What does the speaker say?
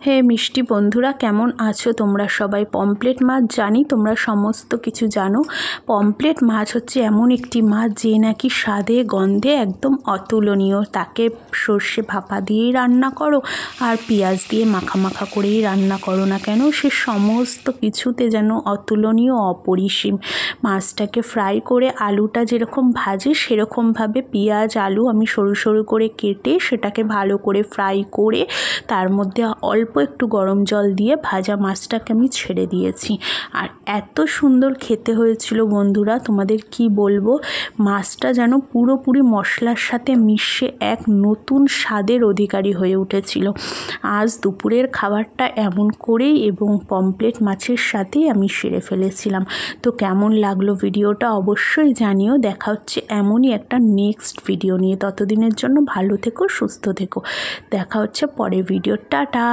হে মিষ্টি বন্ধুরা, কেমন আছো তোমরা সবাই? পমফ্রেট মাছ জানি তোমরা সমস্ত কিছু জানো। পমফ্রেট মাছ হচ্ছে এমন একটি মাছ যে নাকি স্বাদে গন্ধে একদম অতুলনীয়। তাকে সর্ষে ভাপা দিয়েই রান্না করো আর পেঁয়াজ দিয়ে মাখা মাখা করেই রান্না করো না কেন, সে সমস্ত কিছুতে যেন অতুলনীয়, অপরিসীম। মাছটাকে ফ্রাই করে আলুটা যেরকম ভাজে সেরকমভাবে পেঁয়াজ আলু আমি সরু সরু করে কেটে সেটাকে ভালো করে ফ্রাই করে তার মধ্যে অল্প একটু গরম জল দিয়ে ভাজা মাছটাকে আমি ছেড়ে দিয়েছি। আর এত সুন্দর খেতে হয়েছিল বন্ধুরা, তোমাদের কি বলবো। মাছটা যেন পুরোপুরি মশলার সাথে মিশে এক নতুন স্বাদের অধিকারী হয়ে উঠেছিল। আজ দুপুরের খাবারটা এমন করেই এবং পমফ্রেট মাছের সাথেই আমি সেরে ফেলেছিলাম। তো কেমন লাগলো ভিডিওটা অবশ্যই জানিও। দেখা হচ্ছে এমনই একটা নেক্সট ভিডিও নিয়ে। ততদিনের জন্য ভালো থেকো, সুস্থ থেকো। দেখা হচ্ছে পরের ভিডিও। টাটা।